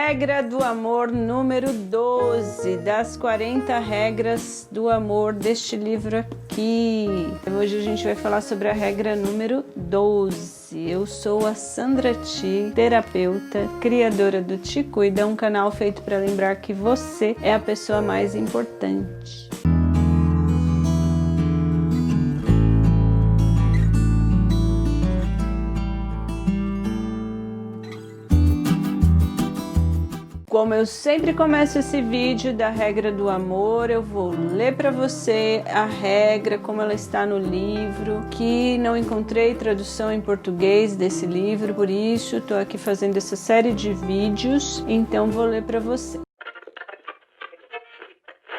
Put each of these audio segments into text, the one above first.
Regra do amor número 12 das 40 regras do amor deste livro aqui. Hoje a gente vai falar sobre a regra número 12. Eu sou a Sandra Ti, terapeuta, criadora do Te Cuida, um canal feito para lembrar que você é a pessoa mais importante. Como eu sempre começo esse vídeo da regra do amor, eu vou ler para você a regra como ela está no livro, que não encontrei tradução em português desse livro, por isso estou aqui fazendo essa série de vídeos, então vou ler para você.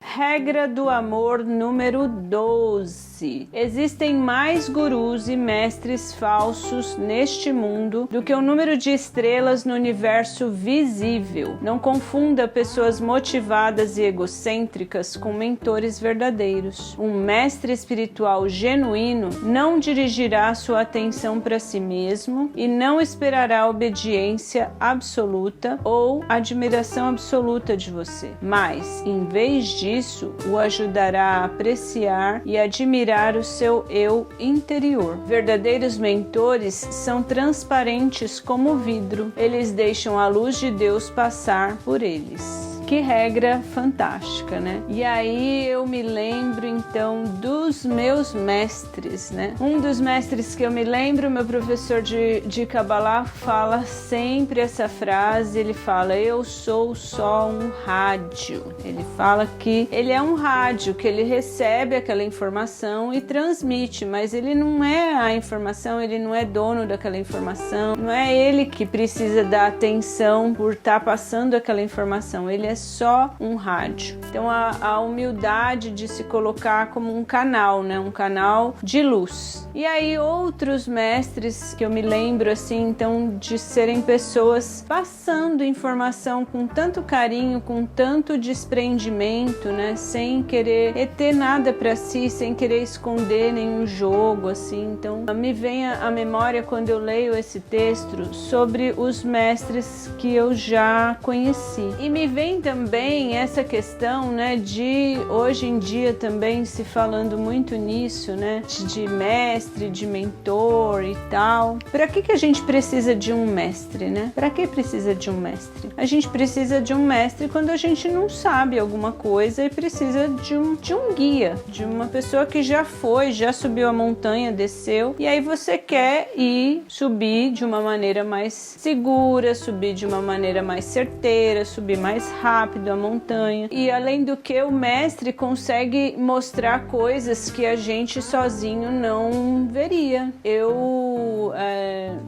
Regra do amor número 12. Existem mais gurus e mestres falsos neste mundo do que o número de estrelas no universo visível. Não confunda pessoas motivadas e egocêntricas com mentores verdadeiros. Um mestre espiritual genuíno não dirigirá sua atenção para si mesmo e não esperará obediência absoluta ou admiração absoluta de você. Mas, em vez disso, o ajudará a apreciar e admirar o seu eu interior. Verdadeiros mentores são transparentes como vidro. Eles deixam a luz de Deus passar por eles. Que regra fantástica, né? E aí eu me lembro então dos meus mestres, né? Um dos mestres que eu me lembro, meu professor de Kabbalah, fala sempre essa frase, ele fala: eu sou só um rádio. Ele fala que ele é um rádio, que ele recebe aquela informação e transmite, mas ele não é a informação, ele não é dono daquela informação, não é ele que precisa da atenção por estar passando aquela informação, ele é só um rádio. Então a humildade de se colocar como um canal, né? Um canal de luz. E aí outros mestres que eu me lembro assim, então, de serem pessoas passando informação com tanto carinho, com tanto desprendimento, né? Sem querer reter nada para si, sem querer esconder nenhum jogo, assim. Então me vem à memória quando eu leio esse texto sobre os mestres que eu já conheci. E me vem também essa questão, né, de hoje em dia também se falando muito nisso, né, de mestre, de mentor e tal. Para que a gente precisa de um mestre, né? Para que precisa de um mestre? A gente precisa de um mestre quando a gente não sabe alguma coisa e precisa de um guia, de uma pessoa que já foi, já subiu a montanha, desceu, e aí você quer ir subir de uma maneira mais segura, subir de uma maneira mais certeira, subir mais rápido a montanha. E além do que, o mestre consegue mostrar coisas que a gente sozinho não veria. Eu,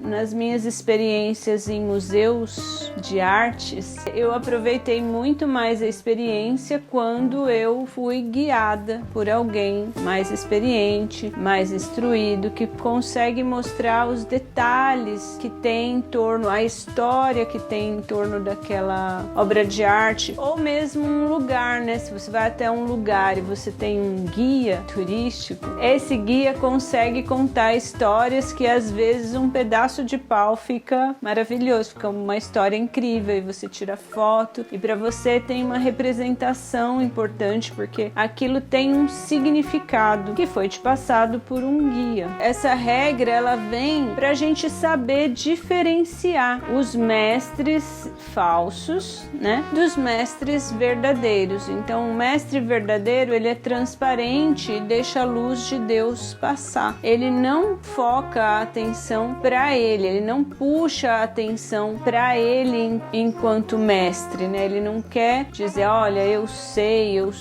nas minhas experiências em museus de artes, eu aproveitei muito mais a experiência quando eu fui guiada por alguém mais experiente, mais instruído, que consegue mostrar os detalhes que tem em torno, a história que tem em torno daquela obra de arte, ou mesmo um lugar, né? Se você vai até um lugar e você tem um guia turístico, esse guia consegue contar histórias que às vezes um pedaço de pau fica maravilhoso, fica uma história incrível e você tira foto e para você tem uma representação importante porque aquilo tem um significado que foi te passado por um guia. Essa regra, ela vem pra gente saber diferenciar os mestres falsos, né, dos mestres verdadeiros. Então, o mestre verdadeiro, ele é transparente e deixa a luz de Deus passar. Ele não foca a atenção para ele não puxa a atenção para ele enquanto mestre, né? Ele não quer dizer, olha, eu sei, eu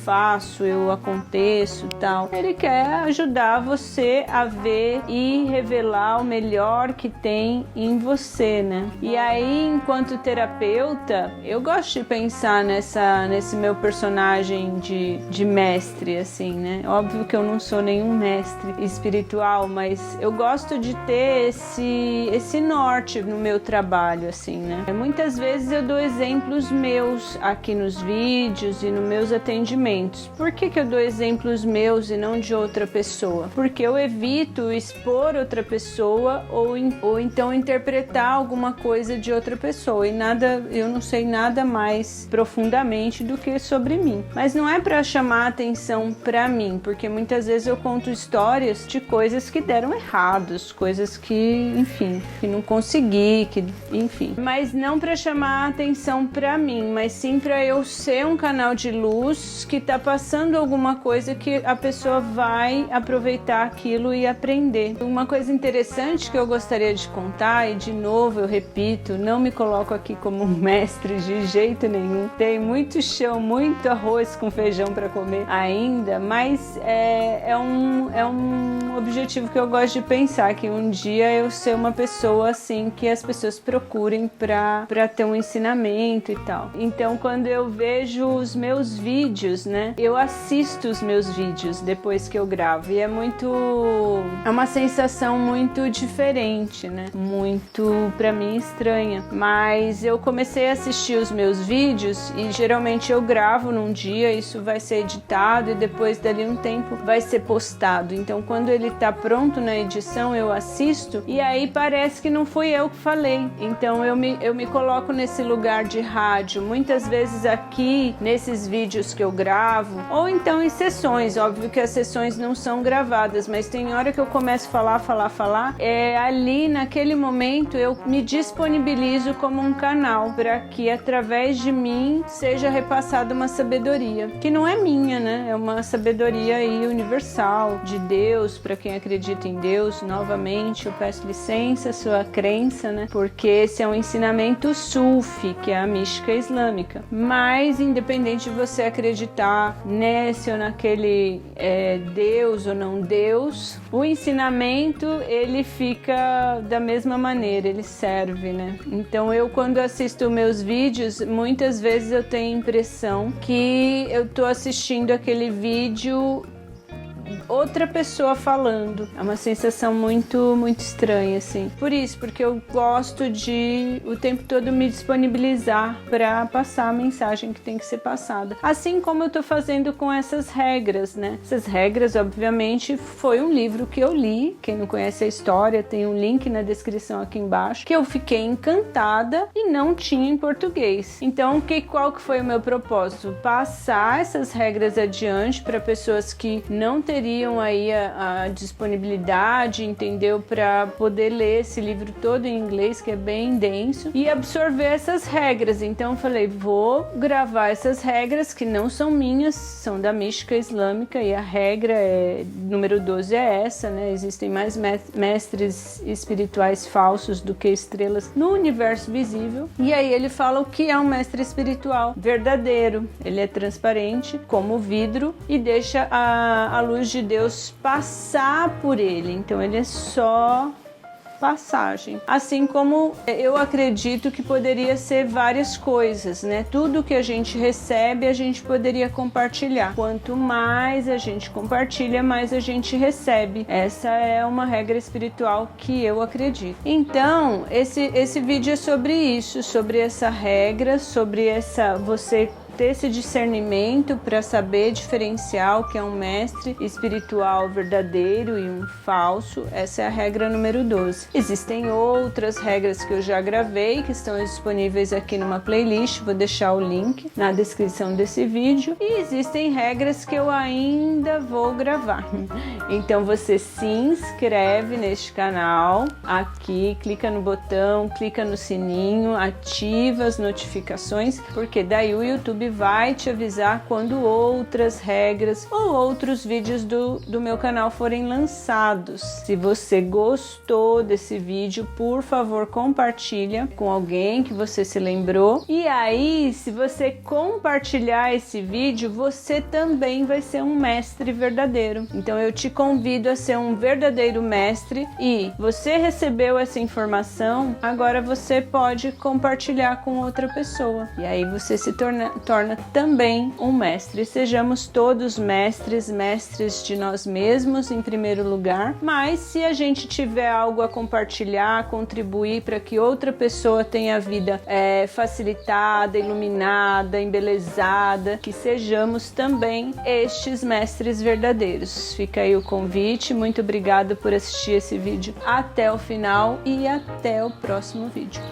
faço, eu aconteço, tal. Ele quer ajudar você a ver e revelar o melhor que tem em você, né? E aí, enquanto terapeuta, eu gosto gosto de pensar nesse meu personagem de mestre, assim, né? Óbvio que eu não sou nenhum mestre espiritual, mas eu gosto de ter esse norte no meu trabalho, assim, né? Muitas vezes eu dou exemplos meus aqui nos vídeos e nos meus atendimentos. Por que eu dou exemplos meus e não de outra pessoa? Porque eu evito expor outra pessoa ou então interpretar alguma coisa de outra pessoa, e eu não sei nada mais profundamente do que sobre mim. Mas não é para chamar atenção para mim, porque muitas vezes eu conto histórias de coisas que deram errados, coisas que, enfim, que não consegui, enfim. Mas não para chamar atenção para mim, mas sim para eu ser um canal de luz que tá passando alguma coisa que a pessoa vai aproveitar aquilo e aprender. Uma coisa interessante que eu gostaria de contar, e de novo eu repito, não me coloco aqui como mestre de jeito nenhum. Tem muito chão, muito arroz com feijão para comer ainda, mas é um objetivo que eu gosto de pensar, que um dia eu ser uma pessoa assim que as pessoas procurem para ter um ensinamento e tal. Então, quando eu vejo os meus vídeos, né, eu assisto os meus vídeos depois que eu gravo, e é uma sensação muito diferente, né, muito para mim estranha, mas eu comecei a assistir os meus vídeos e geralmente eu gravo num dia, isso vai ser editado e depois dali um tempo vai ser postado. Então, quando ele tá pronto na edição, eu assisto e aí parece que não fui eu que falei. Então eu me coloco nesse lugar de rádio, muitas vezes aqui nesses vídeos que eu gravo, ou então em sessões. Óbvio que as sessões não são gravadas, mas tem hora que eu começo a falar, ali naquele momento eu me disponibilizo como um canal para que através de mim seja repassada uma sabedoria, que não é minha, né? É uma sabedoria aí universal de Deus, para quem acredita em Deus. Novamente eu peço licença à sua crença, né? Porque esse é um ensinamento sufi, que é a mística islâmica. Mas independente de você acreditar nesse ou naquele Deus ou não Deus, o ensinamento ele fica da mesma maneira, ele serve, né? Então eu, quando assisto meus vídeos, muitas vezes eu tenho a impressão que eu tô assistindo aquele vídeo outra pessoa falando. É uma sensação muito, muito estranha, assim. Por isso, porque eu gosto de o tempo todo me disponibilizar para passar a mensagem que tem que ser passada. Assim como eu tô fazendo com essas regras, né? Essas regras, obviamente, foi um livro que eu li. Quem não conhece a história, tem um link na descrição aqui embaixo, que eu fiquei encantada e não tinha em português. Então, qual que foi o meu propósito? Passar essas regras adiante para pessoas que não teriam aí a disponibilidade, entendeu? Para poder ler esse livro todo em inglês, que é bem denso, e absorver essas regras. Então eu falei, vou gravar essas regras que não são minhas, são da mística islâmica, e a regra número 12 é essa, né? Existem mais mestres espirituais falsos do que estrelas no universo visível. E aí ele fala o que é um mestre espiritual verdadeiro. Ele é transparente como vidro e deixa a luz de Deus passar por ele. Então ele é só passagem. Assim como eu acredito que poderia ser várias coisas, né? Tudo que a gente recebe, a gente poderia compartilhar. Quanto mais a gente compartilha, mais a gente recebe. Essa é uma regra espiritual que eu acredito. Então, esse vídeo é sobre isso, sobre essa regra, sobre você ter esse discernimento para saber diferenciar o que é um mestre espiritual verdadeiro e um falso. Essa é a regra número 12. Existem outras regras que eu já gravei, que estão disponíveis aqui numa playlist, vou deixar o link na descrição desse vídeo, e existem regras que eu ainda vou gravar. Então você se inscreve neste canal aqui, clica no botão, clica no sininho, ativa as notificações, porque daí o YouTube YouTube vai te avisar quando outras regras ou outros vídeos do meu canal forem lançados. Se você gostou desse vídeo, por favor, compartilha com alguém que você se lembrou. E aí, se você compartilhar esse vídeo, você também vai ser um mestre verdadeiro. Então eu te convido a ser um verdadeiro mestre e você recebeu essa informação, agora você pode compartilhar com outra pessoa. E aí você se torna também um mestre. Sejamos todos mestres de nós mesmos em primeiro lugar, mas se a gente tiver algo a compartilhar, contribuir para que outra pessoa tenha a vida facilitada, iluminada, embelezada, que sejamos também estes mestres verdadeiros. Fica aí o convite, muito obrigada por assistir esse vídeo até o final e até o próximo vídeo.